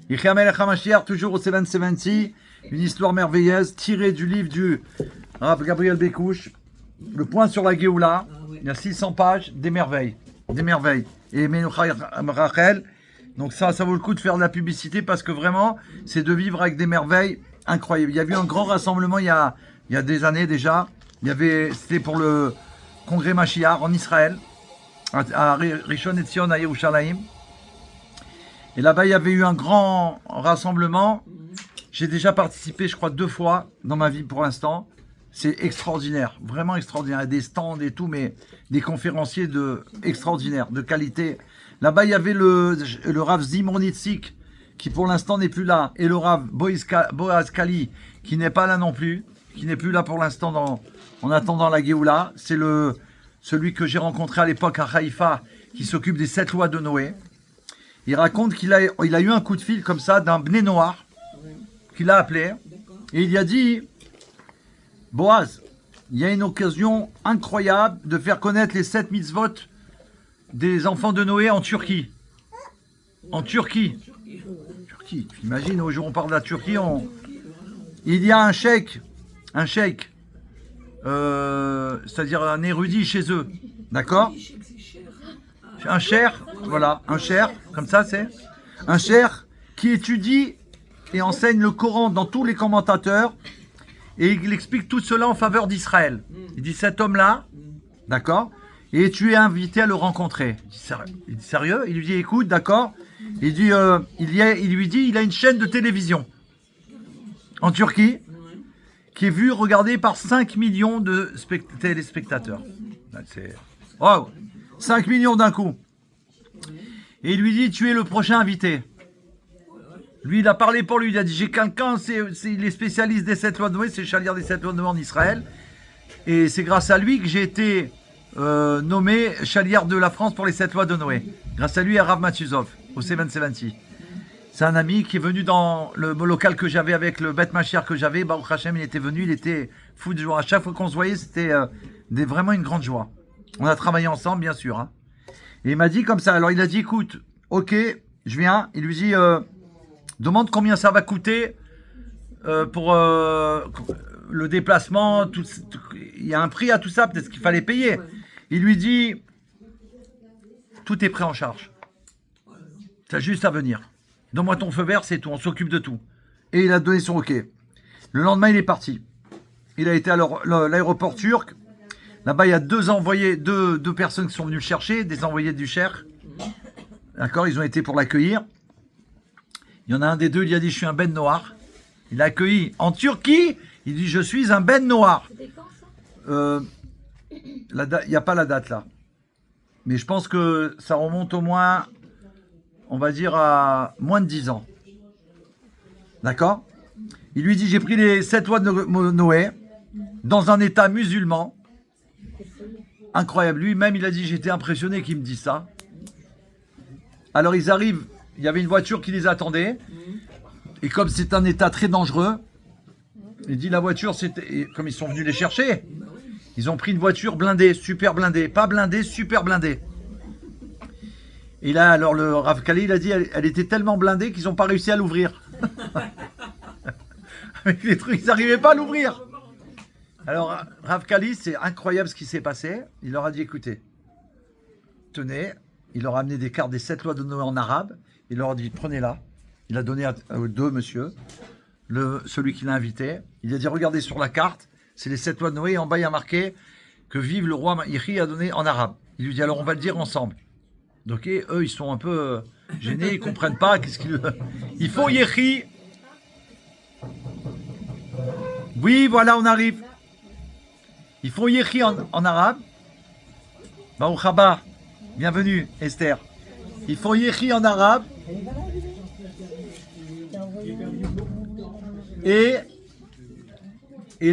Yechia Melech HaMashiach, toujours au 770, une histoire merveilleuse tirée du livre du Rav Gabriel Bekouche, Le point sur la Géoula. Il y a 600 pages, des merveilles. Des merveilles. Et Menucha Rachel. Donc ça vaut le coup de faire de la publicité parce que vraiment, c'est de vivre avec des merveilles incroyables. Il y a eu un grand rassemblement il y a des années déjà. C'était pour le congrès Mashiach en Israël, à Rishon LeZion, à Yerushalayim. Et là-bas, il y avait eu un grand rassemblement. J'ai déjà participé, je crois, 2 fois dans ma vie pour l'instant. C'est extraordinaire, vraiment extraordinaire. Il y a des stands et tout, mais des conférenciers extraordinaires, de qualité. Là-bas, il y avait le Rav Zimron Itzik, qui pour l'instant n'est plus là, et le Rav Boaz Kali, qui n'est pas là non plus, qui n'est plus là pour l'instant en attendant la Géoula. C'est celui que j'ai rencontré à l'époque à Haïfa, qui s'occupe des 7 lois de Noé. Il raconte qu'il a eu un coup de fil comme ça d'un Bné Noir, qu'il a appelé, et il lui a dit, Boaz, il y a une occasion incroyable de faire connaître les 7 mitzvot des enfants de Noé en Turquie. En Turquie. Turquie. Imagine, au jour où on parle de la Turquie, il y a un cheikh, c'est-à-dire un érudit chez eux. D'accord? Un cher, voilà, un cher, comme ça c'est. Un cher qui étudie et enseigne le Coran dans tous les commentateurs. Et il explique tout cela en faveur d'Israël. Il dit, cet homme-là, d'accord, et tu es invité à le rencontrer. Il dit, sérieux? Il lui dit, écoute, d'accord. Il dit, il lui dit, il a une chaîne de télévision en Turquie qui est vue, regardée par 5 millions de téléspectateurs. C'est... Wow, 5 millions d'un coup. Et il lui dit, tu es le prochain invité. Lui, il a parlé pour lui, il a dit, j'ai quelqu'un, il est spécialiste des 7 lois de Noé, c'est le chalier des 7 lois de Noé en Israël. Et c'est grâce à lui que j'ai été nommé chalier de la France pour les 7 lois de Noé. Grâce à lui, à Rav Matuzov, au 770. C'est un ami qui est venu dans le local que j'avais avec le Bet Mashiach que j'avais. Baruch Hashem, il était venu, il était fou de joie. À chaque fois qu'on se voyait, c'était vraiment une grande joie. On a travaillé ensemble, bien sûr. Hein. Et il m'a dit comme ça. Alors, il a dit, écoute, ok, je viens. Il lui dit... demande combien ça va coûter pour le déplacement. Il y a un prix à tout ça, peut-être qu'il fallait payer. Il lui dit, tout est pris en charge. Tu as juste à venir. Donne-moi ton feu vert, c'est tout, on s'occupe de tout. Et il a donné son OK. Le lendemain, il est parti. Il a été à l'aéroport turc. Là-bas, il y a 2 envoyés, deux personnes qui sont venues le chercher, des envoyés du Cher. D'accord, ils ont été pour l'accueillir. Il y en a un des 2, il a dit, je suis un Ben Noir. Il l'a accueilli en Turquie. Il dit, je suis un Ben Noir. Il n'y a pas la date là. Mais je pense que ça remonte au moins, on va dire, à moins de 10 ans. D'accord? Il lui dit, j'ai pris les 7 lois de Noé dans un état musulman. Incroyable. Lui-même, il a dit, j'étais impressionné qu'il me dise ça. Alors ils arrivent. Il y avait une voiture qui les attendait. Et comme c'est un état très dangereux, il dit la voiture, c'était comme ils sont venus les chercher, ils ont pris une voiture blindée, super blindée. Pas blindée, super blindée. Et là, alors le Rav Kali, il a dit, elle était tellement blindée qu'ils n'ont pas réussi à l'ouvrir. Avec les trucs, ils n'arrivaient pas à l'ouvrir. Alors Rav Kali, c'est incroyable ce qui s'est passé. Il leur a dit, écoutez, tenez, il leur a amené des cartes des 7 lois de Noé en arabe. Il leur a dit, prenez-la. Il a donné à 2 monsieur, celui qui l'a invité. Il a dit, regardez sur la carte, c'est les 7 lois de Noé. Et en bas, il y a marqué que vive le roi Yéhi a donné en arabe. Il lui dit, alors on va le dire ensemble. Donc eux, ils sont un peu gênés, ils ne comprennent pas. Ils font Yéhi. Oui, voilà, on arrive. Ils font Yéhi en arabe. Baruch haba, bienvenue Esther. Ils font Yéhi en arabe. Et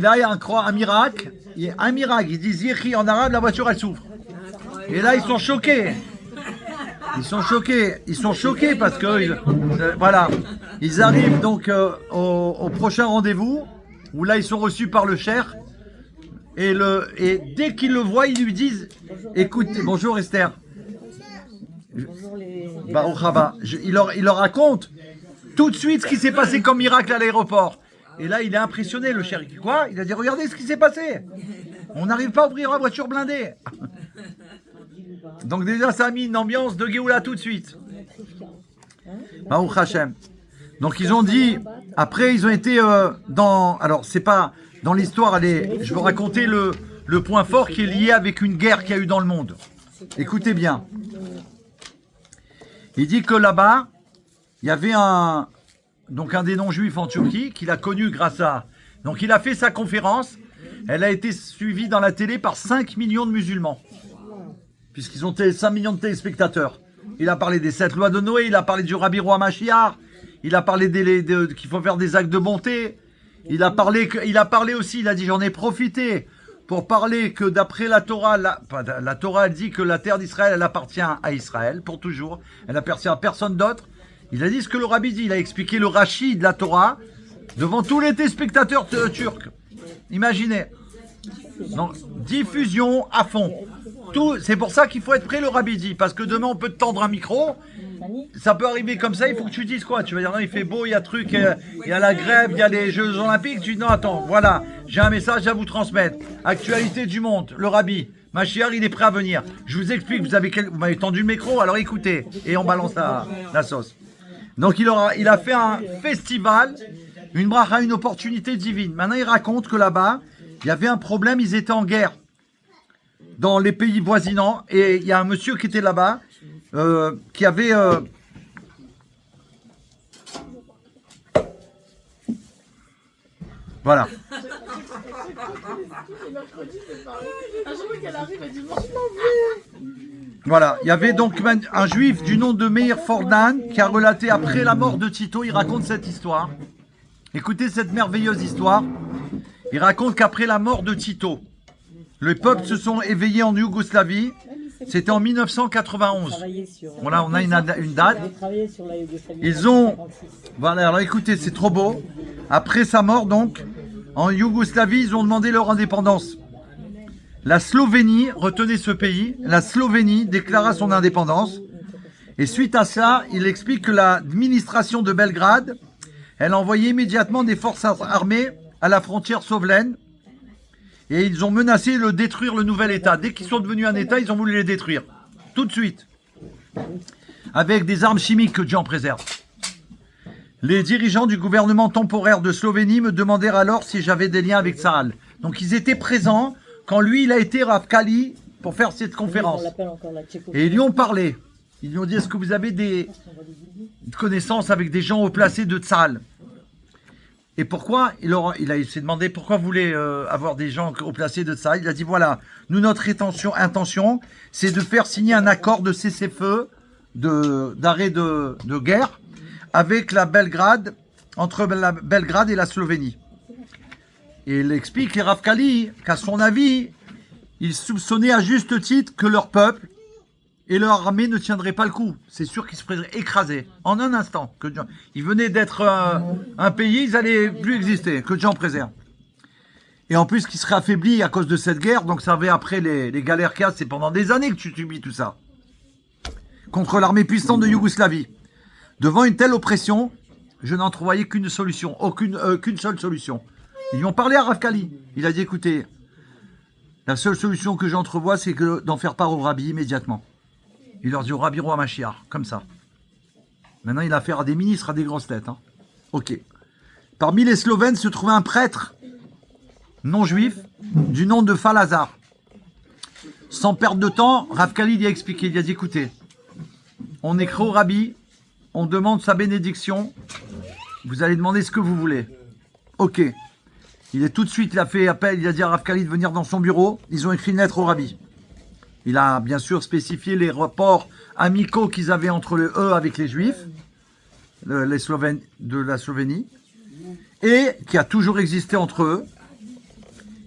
là, il y a un miracle. Il y a un miracle. Ils disent Yéhi en arabe, la voiture, elle s'ouvre. Et là, ils sont choqués. Ils sont choqués parce que, voilà. Ils arrivent donc au prochain rendez-vous, où là, ils sont reçus par le Cher. Et dès qu'ils le voient, ils lui disent, écoute, bonjour Esther. Bonjour les Baruch haba. Il leur raconte tout de suite ce qui s'est passé comme miracle à l'aéroport. Et là, il est impressionné, le cher. Quoi? Il a dit, regardez ce qui s'est passé. On n'arrive pas à ouvrir la voiture blindée. Donc déjà, ça a mis une ambiance de Géoula tout de suite. Baruch Hashem. Donc ils ont dit, après ils ont été dans... Alors c'est pas dans l'histoire, je veux raconter le point fort qui est lié avec une guerre qu'il y a eu dans le monde. Écoutez bien. Il dit que là-bas, il y avait un des non-juifs en Turquie qu'il a connu grâce à... Donc il a fait sa conférence, elle a été suivie dans la télé par 5 millions de musulmans. Puisqu'ils ont 5 millions de téléspectateurs. Il a parlé des 7 lois de Noé, il a parlé du Rabbi Roi Mashiach, il a parlé qu'il faut faire des actes de bonté, il a parlé aussi, il a dit j'en ai profité pour parler que d'après la Torah, la Torah elle dit que la terre d'Israël elle appartient à Israël pour toujours, elle appartient à personne d'autre. Il a dit ce que le Rabbi dit, il a expliqué le Rashi de la Torah devant tous les téléspectateurs turcs. Imaginez. Donc, diffusion à fond. C'est pour ça qu'il faut être prêt, le Rabbi dit, parce que demain on peut te tendre un micro, ça peut arriver comme ça, il faut que tu dises quoi? Tu vas dire non, il fait beau, il y a truc, il y a la grève, il y a les Jeux Olympiques, tu dis non, attends, voilà, j'ai un message à vous transmettre. Actualité du monde, le Rabbi, Mashiach, il est prêt à venir. Je vous explique, vous m'avez tendu le micro, alors écoutez, et on balance la sauce. Donc il a fait un festival, une bracha, une opportunité divine. Maintenant il raconte que là-bas, il y avait un problème, ils étaient en guerre dans les pays voisinants, et il y a un monsieur qui était là-bas, qui avait... Voilà. Voilà, il y avait donc un juif du nom de Meir Fordan qui a relaté après la mort de Tito, il raconte cette histoire. Écoutez cette merveilleuse histoire. Il raconte qu'après la mort de Tito, les peuples se sont éveillés en Yougoslavie. C'était en 1991. Voilà, on a une date. Ils ont... Voilà, alors écoutez, c'est trop beau. Après sa mort, donc, en Yougoslavie, ils ont demandé leur indépendance. La Slovénie, retenez ce pays, la Slovénie déclara son indépendance. Et suite à ça, il explique que l'administration de Belgrade, elle a envoyé immédiatement des forces armées à la frontière slovène. Et ils ont menacé de détruire le nouvel État. Dès qu'ils sont devenus un État, ils ont voulu les détruire. Tout de suite. Avec des armes chimiques que Dieu en préserve. Les dirigeants du gouvernement temporaire de Slovénie me demandèrent alors si j'avais des liens avec Tsahal. Donc ils étaient présents quand lui, il a été Rav Kali pour faire cette conférence. Et ils lui ont parlé. Ils lui ont dit, est-ce que vous avez des connaissances avec des gens haut placés de Tsahal? Et pourquoi il s'est demandé pourquoi vous voulez avoir des gens haut placés de Tsahal. Il a dit, voilà, nous, notre intention, c'est de faire signer un accord de cessez-feu, d'arrêt de guerre, avec entre la Belgrade et la Slovénie. Et il explique, Rav Kali, qu'à son avis, il soupçonnait à juste titre que leur peuple et leur armée ne tiendraient pas le coup. C'est sûr qu'ils se feraient écraser en un instant. Ils venaient d'être un pays, ils n'allaient plus exister, que Dieu en préserve. Et en plus, qu'ils seraient affaiblis à cause de cette guerre, donc ça avait après les galères qu'il y a, c'est pendant des années que tu subis tout ça. Contre l'armée puissante de Yougoslavie. Devant une telle oppression, je n'entrevoyais qu'une solution, qu'une seule solution. Ils lui ont parlé à Rav Kali. Il a dit, écoutez, la seule solution que j'entrevois, c'est d'en faire part au Rabbi immédiatement. Il leur dit au Rabbi Roi Mashiach, comme ça. Maintenant, il a affaire à des ministres, à des grosses têtes. Hein. Ok. Parmi les Slovènes se trouvait un prêtre non-juif du nom de Falazar. Sans perdre de temps, Rav Kali lui a expliqué. Il a dit, écoutez, on écrit au Rabbi, on demande sa bénédiction, vous allez demander ce que vous voulez. Ok. Il a fait appel, il a dit à Rav Kali de venir dans son bureau. Ils ont écrit une lettre au Rabbi. Il a bien sûr spécifié les rapports amicaux qu'ils avaient entre eux avec les Juifs, les Slovènes de la Slovénie, et qui a toujours existé entre eux.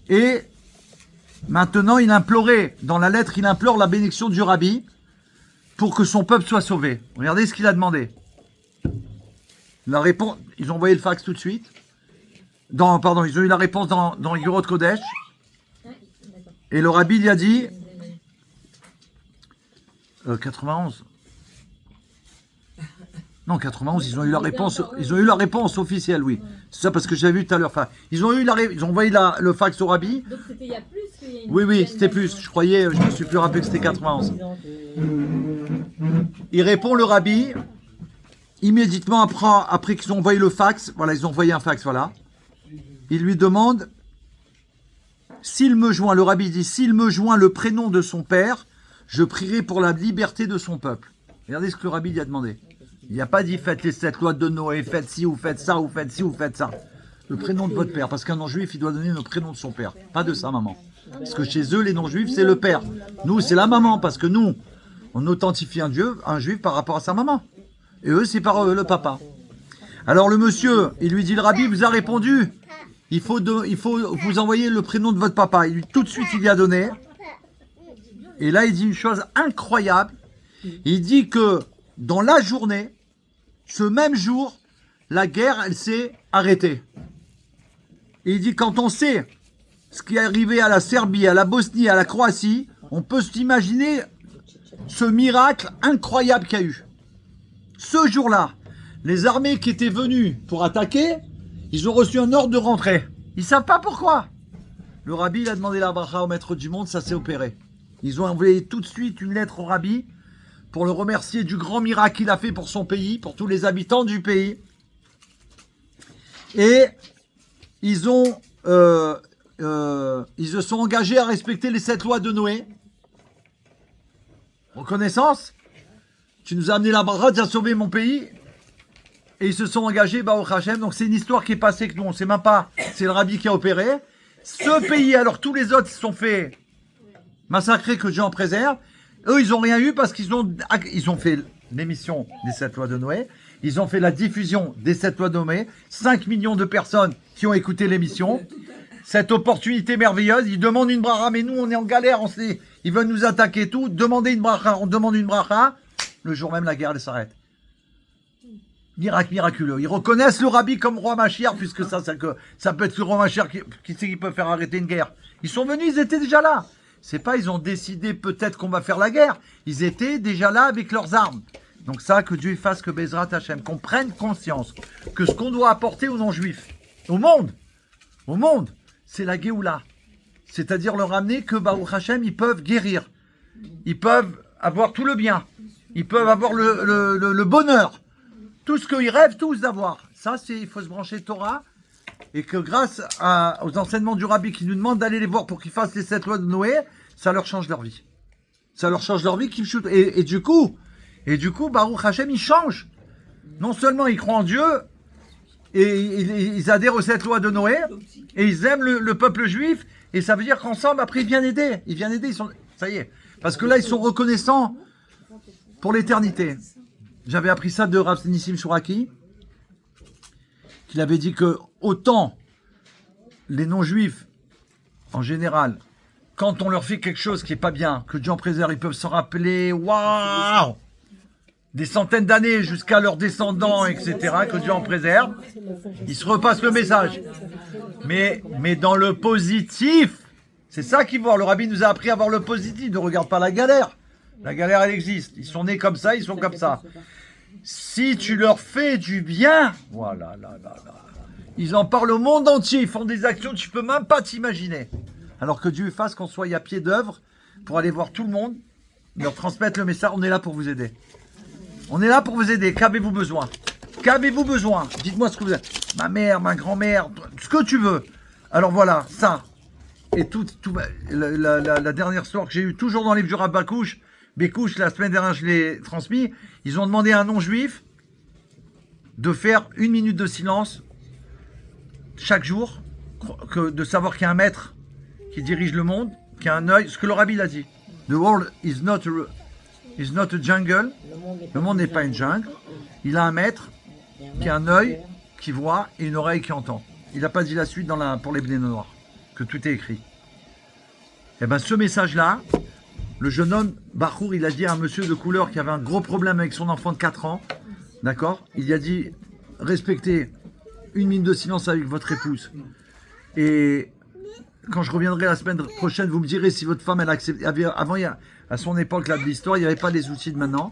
Et maintenant, dans la lettre, il implore la bénédiction du Rabbi pour que son peuple soit sauvé. Regardez ce qu'il a demandé. La réponse, ils ont envoyé le fax tout de suite. Ils ont eu la réponse dans Yurot Kodesh. Et le Rabbi lui a dit 91. Non, 91, ils ont eu la réponse, officielle, oui. C'est ça parce que j'avais vu tout à l'heure. Enfin, ils ont envoyé le fax au rabbi. Donc c'était il y a plus qu'il y a une Oui, dizaine c'était d'années. plus. Je me suis plus rappelé que c'était 91. Il répond le rabbi. Immédiatement après qu'ils ont envoyé le fax, voilà, ils ont envoyé un fax, voilà. Il lui demande le rabbi dit, s'il me joint le prénom de son père, je prierai pour la liberté de son peuple. Regardez ce que le rabbi lui a demandé. Il n'a pas dit faites les 7 lois de Noé, faites ci ou faites ça ou faites ci ou faites ça. Le prénom de votre père, parce qu'un non-juif, il doit donner le prénom de son père, pas de sa maman. Parce que chez eux, les non-juifs, c'est le père. Nous, c'est la maman, parce que nous, on authentifie un juif par rapport à sa maman. Et eux, c'est par le papa. Alors le monsieur, il lui dit, le rabbi vous a répondu, il faut vous envoyer le prénom de votre papa. Tout de suite, il y a donné. Et là, il dit une chose incroyable. Il dit que dans la journée, ce même jour, la guerre, elle s'est arrêtée. Et il dit, quand on sait ce qui est arrivé à la Serbie, à la Bosnie, à la Croatie, on peut s'imaginer ce miracle incroyable qu'il y a eu. Ce jour-là, les armées qui étaient venues pour attaquer, ils ont reçu un ordre de rentrer. Ils ne savent pas pourquoi. Le rabbi, il a demandé la bracha au maître du monde, ça s'est opéré. Ils ont envoyé tout de suite une lettre au rabbi pour le remercier du grand miracle qu'il a fait pour son pays, pour tous les habitants du pays. Et ils se sont engagés à respecter les 7 lois de Noé. Reconnaissance. Tu nous as amené la bracha, tu as sauvé mon pays. Et ils se sont engagés, Baruch Hashem. Donc c'est une histoire qui est passée que nous on ne sait même pas. C'est le rabbi qui a opéré. Ce pays, alors tous les autres se sont fait massacrer, que Dieu en préserve. Eux, ils n'ont rien eu parce qu'ils ont fait l'émission des 7 lois de Noé. Ils ont fait la diffusion des 7 lois de Noé. 5 millions de personnes qui ont écouté l'émission. Cette opportunité merveilleuse. Ils demandent une bracha, mais nous, on est en galère. Ils veulent nous attaquer et tout. Demandez une bracha. On demande une bracha. Le jour même, la guerre, elle s'arrête. Miracle miraculeux. Ils reconnaissent le rabbi comme roi Mashiach, puisque ça peut être le roi Mashiach qui sait qui peut faire arrêter une guerre. Ils sont venus, ils étaient déjà là. C'est pas, ils ont décidé peut-être qu'on va faire la guerre. Ils étaient déjà là avec leurs armes. Donc ça, que Dieu fasse que Bezrat Hashem, qu'on prenne conscience que ce qu'on doit apporter aux non-juifs, au monde, c'est la Géoula. C'est-à-dire leur amener que Baruch Hashem, ils peuvent guérir. Ils peuvent avoir tout le bien. Ils peuvent avoir le bonheur. Tout ce qu'ils rêvent tous d'avoir. Ça, il faut se brancher Torah. Et que grâce aux enseignements du rabbi qui nous demandent d'aller les voir pour qu'ils fassent les 7 lois de Noé, ça leur change leur vie. Ça leur change leur vie. Et du coup, Baruch Hashem, ils changent. Non seulement ils croient en Dieu, et ils adhèrent aux 7 lois de Noé, et ils aiment le peuple juif, et ça veut dire qu'ensemble, après, ils viennent aider. Ça y est. Parce que là, ils sont reconnaissants pour l'éternité. J'avais appris ça de Rav Nissim Shuraki, qu'il avait dit que autant les non-juifs, en général, quand on leur fait quelque chose qui n'est pas bien, que Dieu en préserve, ils peuvent s'en rappeler, waouh, des centaines d'années jusqu'à leurs descendants, etc., que Dieu en préserve, ils se repassent le message. Mais dans le positif, c'est ça qu'il voit. Le rabbi nous a appris à voir le positif, ne regarde pas la galère. La galère, elle existe. Ils sont nés comme ça, ils sont comme ça. Si tu leur fais du bien, voilà, là. Ils en parlent au monde entier, ils font des actions que tu peux même pas t'imaginer. Alors que Dieu fasse qu'on soit à pied d'œuvre pour aller voir tout le monde, leur transmettre le message, on est là pour vous aider. On est là pour vous aider, qu'avez-vous besoin? Qu'avez-vous besoin? Dites-moi ce que vous avez. Ma mère, ma grand-mère, ce que tu veux. Alors voilà, ça. Et la dernière histoire que j'ai eue, toujours dans le livre du Rav Bécouche, la semaine dernière, je l'ai transmis. Ils ont demandé à un non-juif de faire 1 minute de silence chaque jour, de savoir qu'il y a un maître qui dirige le monde, qui a un œil, ce que le rabbi a dit. The world is not a jungle. Le monde n'est pas une jungle. Il a un maître qui a un œil qui voit et une oreille qui entend. Il n'a pas dit la suite pour les Bnei Noirs, que tout est écrit. Et bien ce message-là, le jeune homme, Bachour, il a dit à un monsieur de couleur qui avait un gros problème avec son enfant de 4 ans, d'accord? Il a dit, respectez 1 minute de silence avec votre épouse. Et quand je reviendrai la semaine prochaine, vous me direz si votre femme, elle a accepté. Avant, à son époque, là, de l'histoire, il n'y avait pas les outils de maintenant.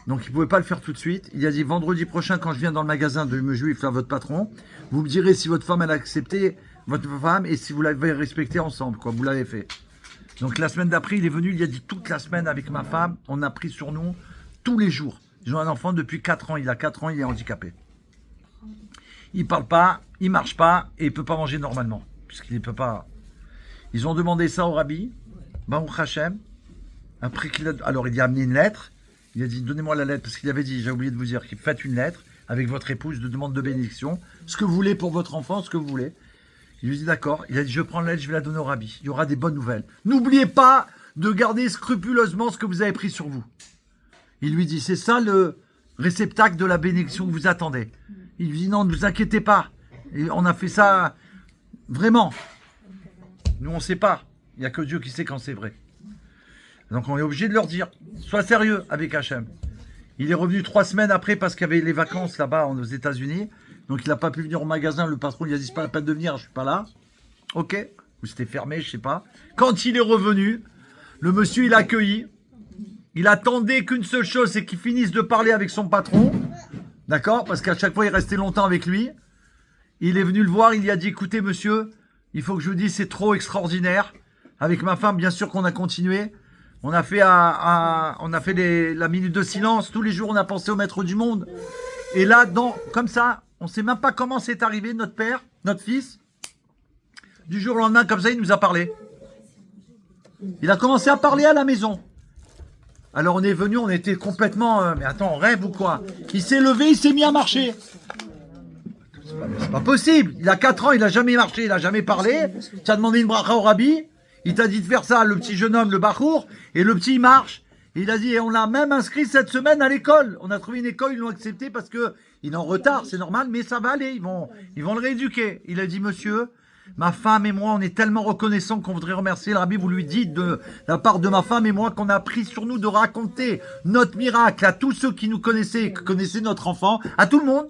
Donc il ne pouvait pas le faire tout de suite. Il a dit vendredi prochain, quand je viens dans le magasin de me juif, là, votre patron, vous me direz si votre femme elle a accepté, votre femme, et si vous l'avez respecté ensemble, quoi, vous l'avez fait. Donc la semaine d'après, il est venu, il a dit toute la semaine avec ma femme, on a pris sur nous tous les jours. Ils ont un enfant depuis 4 ans, il a 4 ans, il est handicapé. Il parle pas, il marche pas, et il peut pas manger normalement, puisqu'il ne peut pas. Ils ont demandé ça au rabbi, Baruch Hashem. Après qu'il a... Alors il a amené une lettre. Il a dit donnez-moi la lettre parce qu'il avait dit j'ai oublié de vous dire qu'il faites une lettre avec votre épouse de demande de bénédiction, ce que vous voulez pour votre enfant, ce que vous voulez. Il lui dit d'accord. Il a dit je prends la lettre, je vais la donner au rabbi. Il y aura des bonnes nouvelles. N'oubliez pas de garder scrupuleusement ce que vous avez pris sur vous. Il lui dit c'est ça le réceptacle de la bénédiction que vous attendez. Il lui dit non, ne vous inquiétez pas. Et on a fait ça vraiment. Nous on ne sait pas. Il n'y a que Dieu qui sait quand c'est vrai. Donc on est obligé de leur dire, sois sérieux avec Hachem. Il est revenu 3 semaines après parce qu'il y avait les vacances là-bas aux États-Unis. Donc il n'a pas pu venir au magasin. Le patron lui a dit, c'est pas la peine de venir, je suis pas là. Ok. Ou c'était fermé, je sais pas. Quand il est revenu, le monsieur il a accueilli. Il attendait qu'une seule chose, c'est qu'il finisse de parler avec son patron. D'accord? Parce qu'à chaque fois il restait longtemps avec lui. Il est venu le voir, il lui a dit, écoutez monsieur, il faut que je vous dise, c'est trop extraordinaire. Avec ma femme, bien sûr qu'on a continué. On a fait, la minute de silence. Tous les jours, on a pensé au maître du monde. Et là, comme ça, on ne sait même pas comment c'est arrivé, notre père, notre fils. Du jour au lendemain, comme ça, il nous a parlé. Il a commencé à parler à la maison. Alors, on est venu, on était complètement... mais attends, on rêve ou quoi? Il s'est levé, il s'est mis à marcher. C'est pas possible. Il a 4 ans, il n'a jamais marché, il n'a jamais parlé. Tu as demandé une bracha au rabbi. Il t'a dit de faire ça, le petit jeune homme, le bachour, et le petit, il marche. Et il a dit, et on l'a même inscrit cette semaine à l'école. On a trouvé une école, ils l'ont accepté parce que il est en retard, c'est normal, mais ça va aller, ils vont le rééduquer. Il a dit, monsieur, ma femme et moi, on est tellement reconnaissants qu'on voudrait remercier le rabbi. Vous lui dites de la part de ma femme et moi qu'on a pris sur nous de raconter notre miracle à tous ceux qui nous connaissaient, qui connaissaient notre enfant, à tout le monde,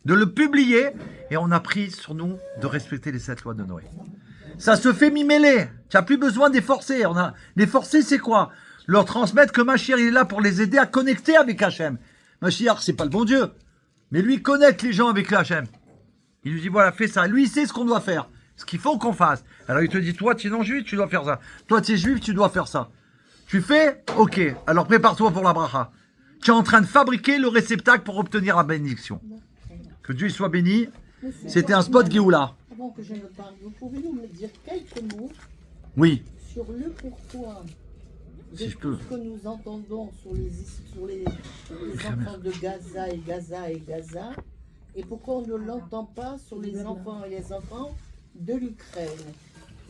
de le publier. Et on a pris sur nous de respecter les 7 lois de Noé. Ça se fait mi-mêler. Tu n'as plus besoin des forcer. Les forcer, c'est quoi? Leur transmettre que Mashiach, il est là pour les aider à connecter avec Hachem. Mashiach, c'est pas le bon Dieu. Mais lui, connecte les gens avec Hachem. Il lui dit, voilà, fais ça. Lui, il sait ce qu'on doit faire. Ce qu'il faut qu'on fasse. Alors, il te dit, toi, tu es non-juif, tu dois faire ça. Toi, tu es juif, tu dois faire ça. Tu fais? Ok. Alors, prépare-toi pour la bracha. Tu es en train de fabriquer le réceptacle pour obtenir la bénédiction. Que Dieu soit béni. C'était un spot Géoula. Avant que je ne parle, vous pouvez me dire quelques mots Oui. sur le pourquoi de Si je tout peux. ce que nous entendons sur les enfants de Gaza et Gaza, et pourquoi on ne l'entend pas sur les enfants et les enfants de l'Ukraine.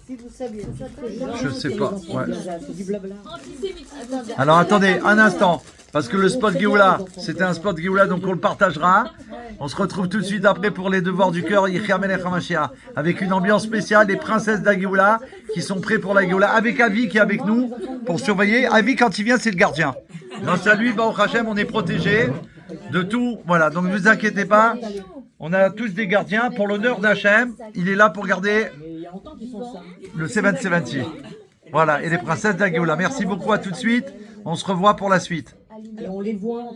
Si vous saviez tout ce que Je sais pas, ouais. C'est du blabla. Alors attendez, un instant. Parce que le spot Géoula, c'était un spot Géoula, donc on le partagera. On se retrouve tout de suite après pour les devoirs du cœur, Yichia Melech HaMashiach, avec une ambiance spéciale des princesses d'Agéoula qui sont prêts pour la Géoula, avec Avi qui est avec nous pour surveiller. Avi, quand il vient, c'est le gardien. Grâce à lui, Baruch Hashem, on est protégé de tout. Voilà, donc ne vous inquiétez pas. On a tous des gardiens pour l'honneur d'Hachem. Il est là pour garder le 770. Voilà, et les princesses d'Agéoula. Merci beaucoup, à tout de suite. On se revoit pour la suite. Et on les voit